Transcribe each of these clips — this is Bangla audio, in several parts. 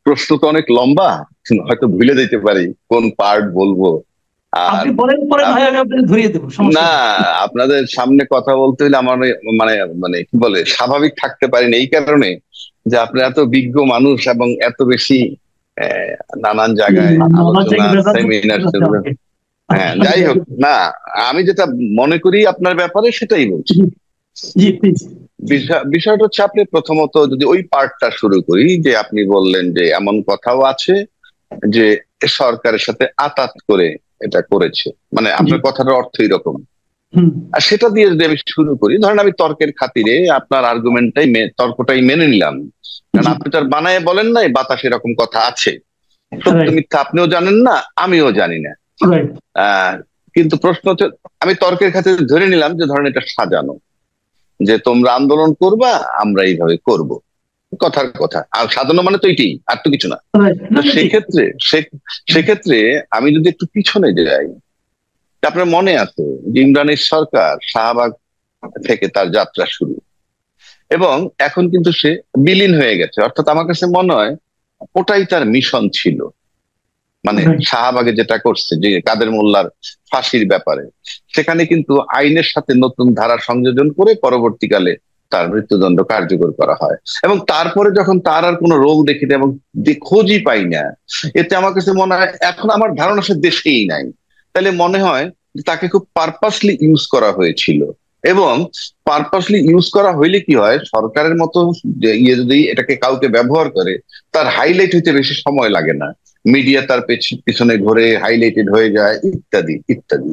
প্রশ্ন তো অনেক লম্বা, হয়তো ভুলে যেতে পারি কোন পার্ট বলবো। আর আপনি বলেন, পরে না হয় আমি আপনাকে ধরিয়ে দেবো, সমস্যা না, নেই। আপনাদের সামনে কথা বলতে হলে আমার মানে মানে কি বলে স্বাভাবিক থাকতে পারি না, এই কারণে যে আপনি এত বিজ্ঞ মানুষ এবং এত বেশি আহ, নানান জায়গায় আমার আলোচনা থেকে ভেজাল সেমিনার। করতে আমাকে। হ্যাঁ, যাই হোক না, আমি যেটা মনে করি আপনার ব্যাপারে সেটাই বলছি। জি, জি প্লিজ। বিষয়টা হচ্ছে, আপনি প্রথমত যদি ওই পার্টটা শুরু করি, যে আপনি বললেন যে এমন কথাও আছে যে সরকারের সাথে আতাত করে এটা করেছে, মানে জি। আপনার কথাটার অর্থ এরকম। হুম। আর সেটা দিয়ে যদি আমি শুরু করি, ধরেন আমি তর্কের খাতিরে আপনার আর্গুমেন্টটাই তর্কটাই মেনে নিলাম, কারণ জি। আপনি তার বানায় বলেন নাই বাতাস এরকম কথা আছে। সত্য রাইট। মিথ্যা আপনিও জানেন না, আমিও জানি না। রাইট। আহ কিন্তু প্রশ্ন হচ্ছে, আমি তর্কের খাতিরে ধরে নিলাম যে ধরেন এটা সাজানো, যে তোমরা আন্দোলন করবা, আমরা এইভাবে করব, কথার কথা। আর সাজানো মানে তো এটাই, আর তো কিছু না। রাইট, তো না না, ঠিক। সেক্ষেত্রে আমি যদি একটু পিছনে যাই, আপনার মনে আছে যে ইমরানের সরকার শাহবাগ থেকে তার যাত্রা শুরু, এবং এখন কিন্তু সে বিলীন হয়ে গেছে। অর্থাৎ আমার কাছে মনে হয় ওটাই তার মিশন ছিল, মানে রাইট। শাহবাগে যেটা করছে, যে কাদের মোল্লার ফাঁসির ব্যাপারে, সেখানে কিন্তু আইনের সাথে নতুন ধারা সংযোজন করে পরবর্তীকালে তার মৃত্যুদণ্ড কার্যকর করা হয়। এবং তারপরে যখন তার আর কোনো রোগ দেখি না এবং যে খোঁজই পাই না, এতে আমার কাছে মনে হয়, এখন আমার ধারণা সে দেশেই নাই। তাহলে মনে হয় যে তাকে খুব পারপাসলি ইউজ করা হয়েছিল। এবং পারপাসলি ইউজ করা হইলে কি হয়, সরকারের মতো যে ইয়ে যদি এটাকে কাউকে ব্যবহার করে, তার হাইলাইট হইতে বেশি সময় লাগে না, মিডিয়া তার পিছনে ঘুরে হাইলাইটেড হয়ে যায়, ইত্যাদি ইত্যাদি।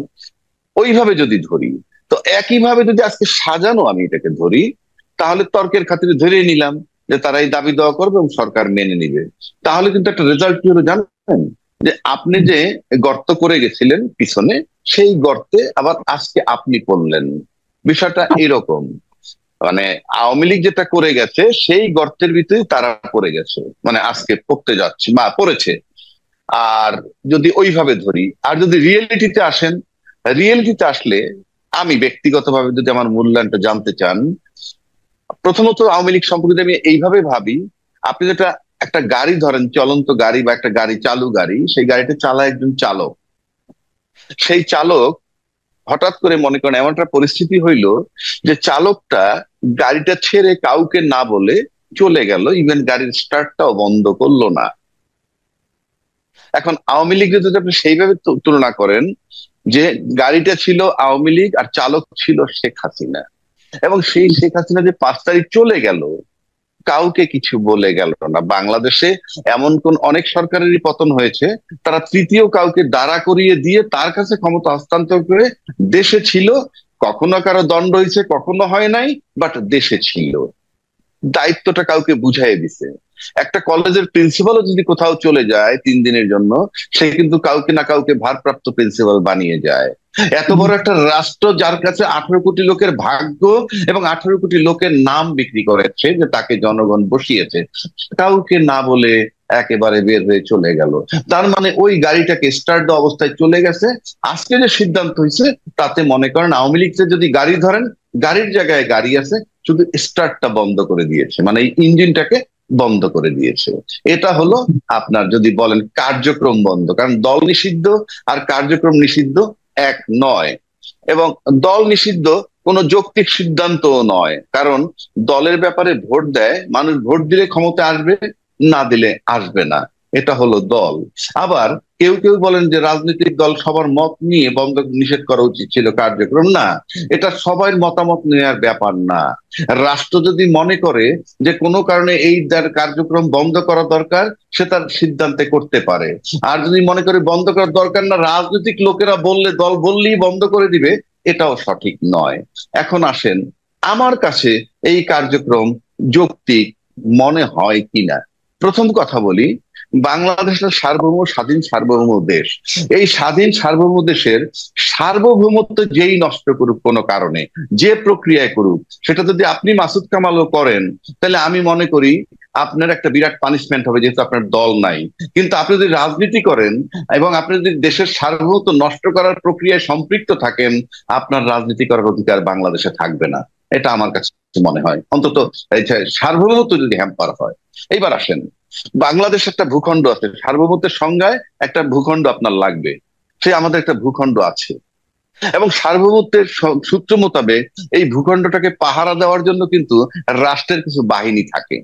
ওইভাবে যদি ধরি, তো একইভাবে যদি আজকে সাজানো আমি এটাকে ধরি, তাহলে তর্কের খাতিরে ধরে নিলাম যে তারা এই দাবি দেওয়া করবে এবং সরকার মেনে নিবে। তাহলে কিন্তু একটা রেজাল্ট কি হলো জানেন, যে আপনি যে গর্ত করে গেছিলেন পিছনে, সেই গর্তে আবার আজকে আপনি পড়লেন। বিষয়টা এরকম, মানে আওয়ামী লীগ যেটা করে গেছে সেই গর্তের ভিতরে তারা পড়ে গেছে, মানে আজকে পড়তে যাচ্ছে বা পড়েছে। আর যদি ওইভাবে ধরি, আর যদি রিয়েলিটিতে আসেন, রিয়েলিটিতে আসলে আমি ব্যক্তিগতভাবে যদি আমার মূল্যায়নটা জানতে চান, প্রথমত আওয়ামী লীগ সম্পর্কে যদি আমি এইভাবে ভাবি, আপনি যেটা একটা গাড়ি ধরেন, চলন্ত গাড়ি বা একটা গাড়ি, চালু গাড়ি, সেই গাড়িটা চালায় একজন চালক। সেই চালক হঠাৎ করে মনে করেন এমন একটা পরিস্থিতি হইলো যে চালকটা গাড়িটা ছেড়ে কাউকে না বলে চলে গেল, ইভেন গাড়ির স্টার্টটাও বন্ধ করলো না। এখন আওয়ামী লীগ যদি আপনি সেইভাবে তুলনা করেন, যে গাড়িটা ছিল আওয়ামী লীগ আর চালক ছিল শেখ হাসিনা, এবং সেই শেখ হাসিনা যে 5 তারিখ চলে গেল, কাউকে কিছু বলে গেল না। বাংলাদেশে এমন কোন অনেক সরকারেরই পতন হয়েছে, তারা তৃতীয় কাউকে দাঁড়া করিয়ে দিয়ে তার কাছে ক্ষমতা হস্তান্তর করে দেশে ছিল। কখনো কারো দণ্ড হয়েছে, কখনো হয় নাই, বাট দেশে ছিল, দায়িত্বটা কাউকে বুঝাই দিছে। একটা কলেজের প্রিন্সিপালও যদি কোথাও চলে যায় 3 দিনের জন্য, সে কিন্তু কাউকে না কাউকে ভারপ্রাপ্ত প্রিন্সিপাল বানিয়ে যায়। এত বড় একটা রাষ্ট্র, যার কাছে 18 কোটি লোকের ভাগ্য এবং 18 কোটি লোকের নাম বিক্রি করেছে, যে তাকে জনগণ বসিয়েছে, কাউকে না বলে একেবারে বের হয়ে চলে গেল। তার মানে ওই গাড়িটাকে স্টার্ট দেওয়া অবস্থায় চলে গেছে। আজকে যে সিদ্ধান্ত হয়েছে, তাতে মনে করেন আওয়ামী লীগকে যদি গাড়ি ধরেন, গাড়ির জায়গায় গাড়ি আছে, শুধু স্টার্টটা বন্ধ করে দিয়েছে, মানে এই ইঞ্জিনটাকে বন্ধ করে দিয়েছে। এটা হলো আপনার যদি বলেন কার্যক্রম বন্ধ, কারণ দল নিষিদ্ধ আর কার্যক্রম নিষিদ্ধ এক নয়। এবং দল নিষিদ্ধ কোনো যৌক্তিক সিদ্ধান্তও নয়, কারণ দলের ব্যাপারে ভোট দেয় মানুষ, ভোট দিলে ক্ষমতা আসবে, না দিলে আসবে না। এটা হলো দল। আবার কেউ কেউ বলেন যে রাজনৈতিক দল সবার মত নিয়ে বন্ধ নিষেধ করা উচিত ছিল কার্যক্রম, না, এটা সবার মতামত নেওয়ার ব্যাপার না। রাষ্ট্র যদি মনে করে যে কোনো কারণে এই কার্যক্রম বন্ধ করা দরকার, সে তার সিদ্ধান্তে করতে পারে। আর যদি মনে করে বন্ধ করার দরকার না, রাজনৈতিক লোকেরা বললে, দল বললেই বন্ধ করে দিবে, এটাও সঠিক নয়। এখন আসেন, আমার কাছে এই কার্যক্রম যৌক্তিক মনে হয় কিনা। প্রথম কথা বলি, বাংলাদেশ একটা সার্বভৌম স্বাধীন সার্বভৌম দেশ। এই স্বাধীন সার্বভৌম দেশের সার্বভৌমত্ব যেই নষ্ট করুক কোনো কারণে, যে প্রক্রিয়ায় করুক, সেটা যদি আপনি মাসুদ কামালও করেন, তাহলে আমি মনে করি আপনার একটা বিরাট পানিশমেন্ট হবে, যেহেতু আপনার দল নাই। কিন্তু আপনি যদি রাজনীতি করেন এবং আপনি যদি দেশের সার্বভৌমত্ব নষ্ট করার প্রক্রিয়ায় সম্পৃক্ত থাকেন, আপনার রাজনীতি করার অধিকার বাংলাদেশে থাকবে না। এটা আমার কাছে মনে হয়, অন্তত এই যে সার্বভৌমত্ব যদি হ্যাম্পার হয়। এইবার আসেন, বাংলাদেশ একটা ভূখণ্ড আছে, সার্বভৌমত্বের সংজ্ঞায় একটা ভূখণ্ড আপনার লাগবে, সে আমাদের একটা ভূখণ্ড আছে। এবং সার্বভৌমত্বের সূত্র মোতাবেক এই ভূখণ্ডটাকে পাহারা দেওয়ার জন্য কিন্তু রাষ্ট্রের কিছু বাহিনী থাকে।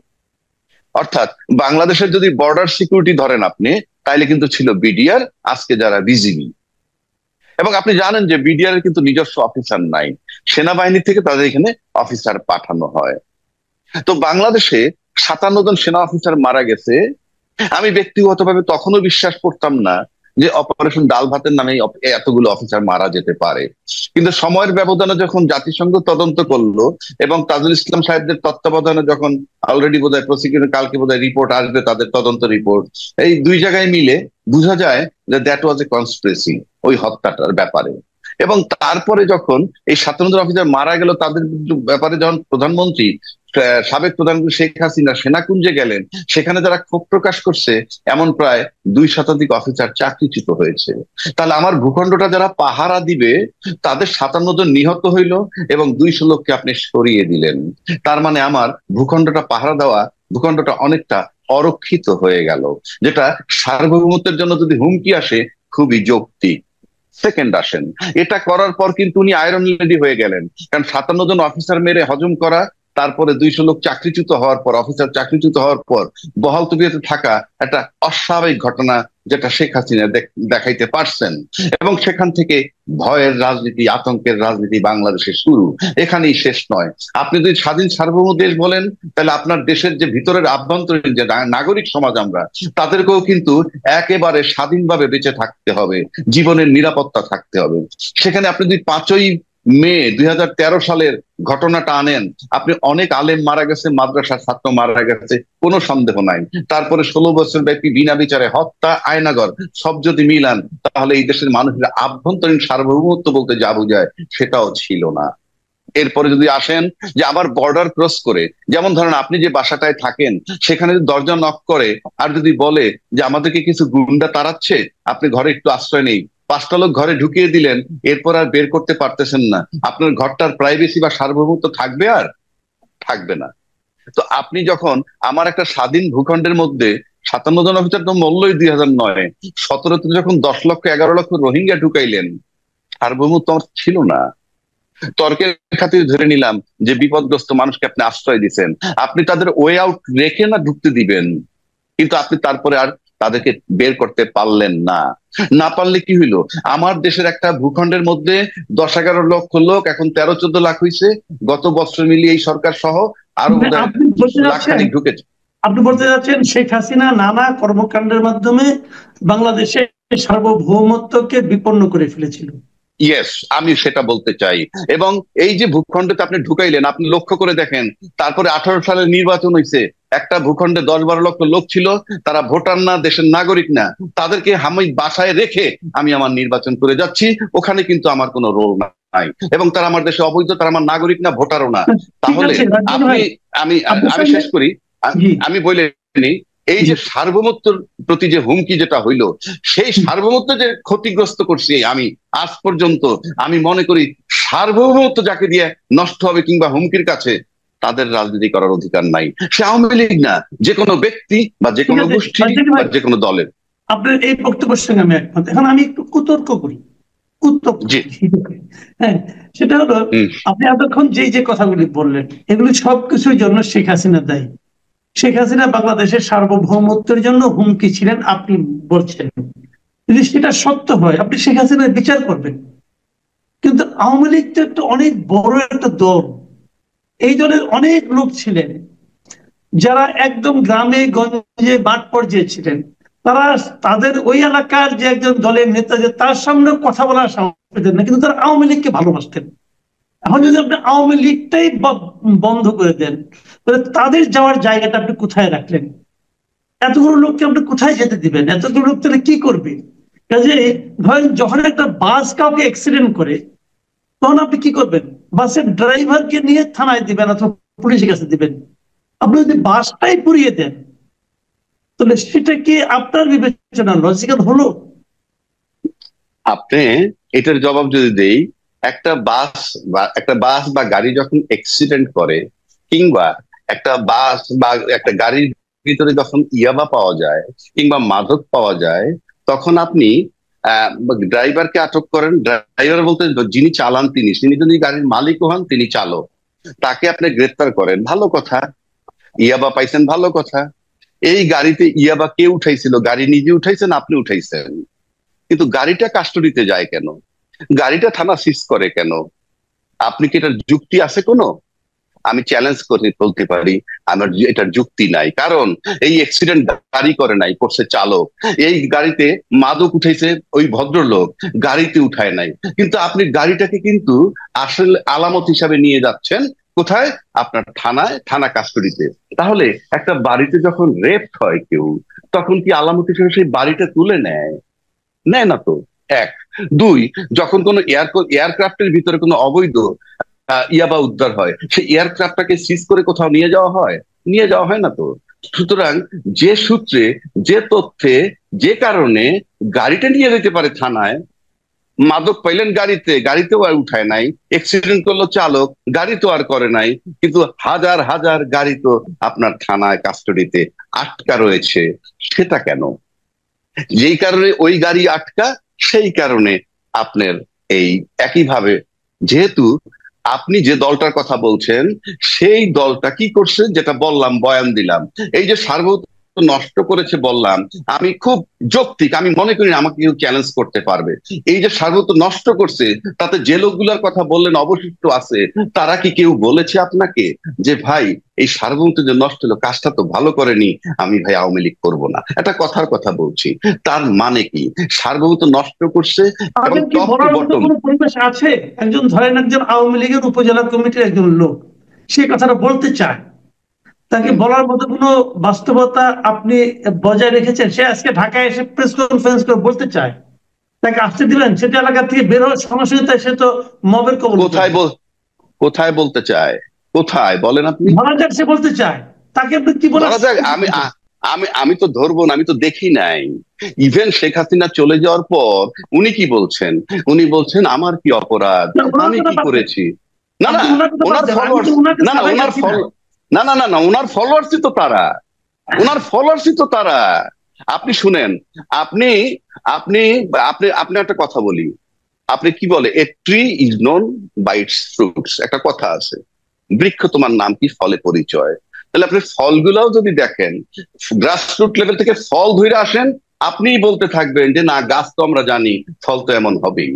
অর্থাৎ বাংলাদেশের যদি বর্ডার সিকিউরিটি ধরেন আপনি, তাইলে কিন্তু ছিল বিডিআর, আজকে যারা বিজিবি। এবং আপনি জানেন যে বিডিআর এর কিন্তু নিজস্ব অফিসার নাই, সেনাবাহিনী থেকে তাদের এখানে অফিসার পাঠানো হয়। তো বাংলাদেশে 57 জন সেনা অফিসার মারা গেছে। আমি ব্যক্তিগতভাবে তখনও বিশ্বাস করতাম না যে অপারেশন ডাল ভাতের নামে এতগুলো অফিসার মারা যেতে পারে। কিন্তু সময়ের ব্যবধানে যখন জাতিসংঘ তদন্ত করলো এবং তাজুল ইসলাম সাহেবদের তত্ত্বাবধানে যখন অলরেডি বোধহয় প্রসিকিউশন কালকে বোধহয় রিপোর্ট আসবে, তাদের তদন্ত রিপোর্ট, এই দুই জায়গায় মিলে বোঝা যায় যে দ্যাট ওয়াজ এ কনস্পিরেসি, ওই হত্যাটার ব্যাপারে। এবং তারপরে যখন এই 57 জন অফিসার মারা গেল, তাদের ব্যাপারে যখন প্রধানমন্ত্রী সাবেক প্রধানমন্ত্রী শেখ হাসিনা সেনাকুঞ্জে গেলেন, সেখানে যারা ক্ষোভ প্রকাশ করছে এমন প্রায় 2 শতাধিক অফিসার চাকরিচ্যুত হয়েছে। তাহলে আমার ভূখণ্ডটা যারা পাহারা দিবে তাদের 57 জন নিহত হইল এবং 200 লোককে আপনি সরিয়ে দিলেন। তার মানে আমার ভূখণ্ডটা পাহারা দেওয়া, ভূখণ্ডটা অনেকটা অরক্ষিত হয়ে গেল, যেটা সার্বভৌমত্বের জন্য যদি হুমকি আসে খুবই যৌক্তিক। সেকেন্ড আসেন, এটা করার পর কিন্তু উনি আয়রন লেডি হয়ে গেলেন, কারণ 57 জন অফিসার মেরে হজম করা, তারপরে 200 লোক চাকরিচ্যুত হওয়ার পর, অফিসার চাকরিচ্যুত হওয়ার পর বহাল তবিয়তে থাকা একটা অস্বাভাবিক ঘটনা, যেটা শেখ হাসিনা দেখাইতে পারছেন। এবং সেখান থেকে ভয়ের রাজনীতি, আতঙ্কের রাজনীতি বাংলাদেশে শুরু, এখানেই শেষ নয়। আপনি যদি স্বাধীন সার্বভৌম দেশ বলেন, তাহলে আপনার দেশের যে ভিতরের আভ্যন্তরীণ যে নাগরিক সমাজ আমরা, তাদেরকেও কিন্তু একেবারে স্বাধীনভাবে বেঁচে থাকতে হবে, জীবনের নিরাপত্তা থাকতে হবে। সেখানে আপনি যদি 5ই মে 2013 সালের ঘটনাটা আনেন, আপনি অনেক আলেম মারা গেছে, মাদ্রাসার ছাত্র মারা গেছে, কোনো সন্দেহ নাই। তারপরে 16 বছর ব্যাপী বিনা বিচারে হত্যা, আয়নাগর, সব যদি মিলান, তাহলে এই দেশের মানুষের আভ্যন্তরীণ সার্বভৌমত্ব বলতে যা বোঝায় সেটাও ছিল না। এরপরে যদি আসেন যে আবার বর্ডার ক্রস করে, যেমন ধরেন আপনি যে বাসাটায় থাকেন, সেখানে যদি দরজা নক করে আর যদি বলে যে আমাদেরকে কিছু গুন্ডা তাড়াচ্ছে, আপনি ঘরে একটু আশ্রয় নেই, 5টা লোক ঘরে ঢুকিয়ে দিলেন, এরপর আর বের করতে পারতেছেন না, আপনার ঘরটার প্রাইভেসি বা সার্বভৌমত্ব থাকবে? আর থাকবে না। তো আপনি যখন আমার একটা স্বাধীন ভূখণ্ডের মধ্যে 57 জন অফিসার তো মূল্যই 2009, 17তে যখন 10 লক্ষ 11 লক্ষ রোহিঙ্গা ঢুকাইলেন, সার্বভৌমত্ব আমার ছিল না। তর্কের খাতিরে ধরে নিলাম যে বিপদগ্রস্ত মানুষকে আপনি আশ্রয় দিচ্ছেন, আপনি তাদের ওয়ে আউট রেখে না ঢুকতে দিবেন, কিন্তু আপনি তারপরে আর তাদেরকে বের করতে পারলেন না। না পারলে কি হইলো, আমার দেশের একটা ভূখণ্ডের মধ্যে 10-11 লক্ষ লোক, এখন 13-14 লাখ হয়েছে, গত বছর মিলিয়ে এই সরকার সহ আরো লাখখানিক ঢুকেছে। আপনি বলতে যাচ্ছেন শেখ হাসিনা নানা কর্মকাণ্ডের মাধ্যমে বাংলাদেশের সার্বভৌমত্বকে বিপন্ন করে ফেলেছিল। ইয়েস, আমি সেটা বলতে চাই। এবং এই যে ভূখণ্ডে আপনি ঢুকাইলেন, আপনি লক্ষ্য করে দেখেন, তারপরে 18 সালের নির্বাচন হয়েছে, একটা ভূখণ্ডে 10-12 লক্ষ লোক ছিল, তারা ভোটার না, দেশের নাগরিক না, তাদেরকে আমি বাসায় রেখে আমি আমার নির্বাচন করে যাচ্ছি, ওখানে কিন্তু আমার কোনো রোল নাই, এবং তারা আমার দেশে অবৈধ, তারা আমার নাগরিক না, ভোটারও না। তাহলে আপনি, আমি শেষ করি, আমি বলে নিই, এই যে সার্বভৌমত্বের প্রতি যে হুমকি যেটা হইলো, সেই সার্বভৌমত্ব যে ক্ষতিগ্রস্ত করছি আমি আজ পর্যন্ত, আমি মনে করি সার্বভৌমত্ব যাকে দিয়ে নষ্ট হবে কিংবা হুমকির কাছে, তাদের রাজনীতি করার অধিকার নাই। সে আওয়ামী লীগ না, যে কোনো ব্যক্তি বা যে কোনো গোষ্ঠী বা যে কোনো দলের। আপনার এই বক্তব্যের সঙ্গে আমি একমত। এখন আমি একটু কুতর্ক করি। হ্যাঁ, সেটা হলো, আপনি এতক্ষণ যে কথাগুলি বললেন, এগুলি সবকিছুর জন্য শেখ হাসিনা দায়ী। শেখ হাসিনা বাংলাদেশের সার্বভৌমত্বের জন্য হুমকি ছিলেন আপনি বলছেন। যদি সেটা সত্য হয়, আপনি শেখ হাসিনার বিচার করবেন। কিন্তু আওয়ামী লীগ তো একটা অনেক বড় একটা দল, এই দলের অনেক লোক ছিলেন যারা একদম গ্রামে গঞ্জে মাঠ পর্যায়ে ছিলেন, তারা তাদের ওই এলাকার যে একজন দলের নেতা, যে তার সামনে কথা বলার সাহস পেতেন না, কিন্তু তারা আওয়ামী লীগকে ভালোবাসতেন। এখন যদি আপনি আওয়ামী লীগটাই বন্ধ করে দেন, তাহলে তাদের যাওয়ার জায়গাটা আপনি কোথায় রাখলেন? এতগুলো লোককে আপনি কোথায় যেতে দিবেন? এতগুলো লোক তাহলে কি করবে? কাজে ধরেন যখন একটা বাস কাউকে অ্যাক্সিডেন্ট করে, তখন আপনি কি করবেন? বাসের ড্রাইভারকে নিয়ে থানায় দিবেন অথবা পুলিশের কাছে দিবেন। আপনি যদি বাসটাই পুড়িয়ে দেন, তাহলে সেটা কি আপনার বিবেচনা লজিক্যাল হলো? আপনি এটার জবাব যদি দেই, একটা বাস বা গাড়ি যখন অ্যাক্সিডেন্ট করে, কিংবা একটা বাস বা একটা গাড়ির ভিতরে যখন ইয়াবা পাওয়া যায় কিংবা মাদক পাওয়া যায়, তখন আপনি ড্রাইভারকে আটক করেন। ড্রাইভার বলতে যিনি চালান তিনি যদি গাড়ির মালিক হন, তিনি চালক, তাকে আপনি গ্রেফতার করেন, ভালো কথা। ইয়াবা পাইছেন, ভালো কথা। এই গাড়িতে ইয়াবা কে উঠাইছিল? গাড়ি নিজে উঠাইছেন, আপনি উঠাইছেন, কিন্তু গাড়িটা কাস্টডিতে যায় কেন? গাড়িটা থানা সিজ করে কেন? আপনি কি এটার যুক্তি আছে কোনো? আমি চ্যালেঞ্জ করে বলতে পারি আমার এটার যুক্তি নাই। কারণ এই অ্যাক্সিডেন্ট গাড়ি করে নাই, করছে চালক। এই গাড়িতে মাদক উঠাইছে ওই ভদ্রলোক, গাড়িতে উঠায় নাই। কিন্তু আপনি গাড়িটাকে কিন্তু আসলে আলামত হিসাবে নিয়ে যাচ্ছেন কোথায়? আপনার থানায়, থানা কাস্টডিতে। তাহলে একটা বাড়িতে যখন রেপ হয় কেউ, তখন কি আলামত হিসেবে সেই বাড়িটা তুলে নেয়? নেয় না তো। এক। দুই, যখন কোনো এয়ারক্রাফটের ভিতরে কোনো অবৈধ ইয়াবা উদ্ধার হয়, সেই এয়ারক্রাফটটাকে সিজ করে কোথাও নিয়ে যাওয়া হয়? নিয়ে যাওয়া হয় না তো। সুতরাং যে সূত্রে, যে তথ্যে, যে কারণে গাড়িটা নিয়ে যেতে পারে থানায়, মাদক পাইলেন গাড়িতে, গাড়িতেও আর উঠায় নাই, অ্যাক্সিডেন্ট করলো চালক, গাড়ি তো আর করে নাই, কিন্তু হাজার হাজার গাড়ি তো আপনার থানায় কাস্টডিতে আটকা রয়েছে। সেটা কেন? যেই কারণে ওই গাড়ি আটকা, সেই কারণে আপনার এই একইভাবে, যেহেতু আপনি যে দলটার কথা বলছেন সেই দলটা কি করছে, যেটা বললাম, বয়ান দিলাম, এই যে সার্বভৌমত্ব নষ্ট করেছে বললাম, আমি খুব যৌক্তিক, আমি মনে করি না আমাকে কেউ চ্যালেঞ্জ করতে পারবে। এই যে সার্বভৌমত্ব নষ্ট করছে, তাতে যে লোকগুলোর কথা বললেন অবশিষ্ট আছে, তারা কি কেউ বলেছে আপনাকে যে ভাই এই সার্বভৌমত্ব যে নষ্ট হলো, কাজটা তো ভালো করেনি, আমি ভাই আওয়ামী লীগ করবো না? একটা কথার কথা বলছি, তার মানে কি সার্বভৌমত্ব নষ্ট করছে এবং তাদের কি টপ টু বলার মতো বটম। কোনো পরিবেশ আছে? একজন ধরেন একজন আওয়ামী লীগের উপজেলা কমিটির একজন লোক সে কথাটা বলতে চায়, তাকে বলার মতো কোনো বাস্তবতা আপনি বজায় রেখেছেন? সে আজকে ঢাকায় এসে প্রেস কনফারেন্স করে বলতে চায়, তাকে আসতে দিবেন? সেটা এলাকা থেকে বের হওয়ার সরাসরি তাই সে তো মবের কবল কোথায় করবে। কোথায় বলতে চায়? কোথায় বলেন আপনি? ধরা যাক সে বলতে চায়, তাকে আপনি কি বলার? ধরা যাক, আমি তো ধরবো না, আমি তো দেখি নাই। ইভেন শেখ হাসিনা চলে যাওয়ার পর উনি কি বলছেন? উনি বলছেন আমার কি অপরাধ, ওনার আমি কথা কি বাদ দেন, করেছি? না না, আপনি ওনার কথা বাদ ওনার দেন, আমি ফলোয়ার্স, তো ওনাকে না না ছাড়াই ওনার আছি না। ফল না না না না ওনার ফলোয়ার্সই তো তারা, ওনার ফলোয়ার্সই তো তারা। আপনি শুনেন, আপনি আপনি আপনি আপনি একটা কথা বলি, আপনি কি বলে, a tree is known by its fruits, একটা কথা আছে, বৃক্ষ তোমার নাম কি, ফলে পরিচয়। তাহলে আপনি ফলগুলাও যদি দেখেন, গ্রাসরুট লেভেল থেকে ফল ধরে আসেন, আপনিই বলতে থাকবেন যে না, গাছ তো আমরা জানি, ফল তো এমন হবেই।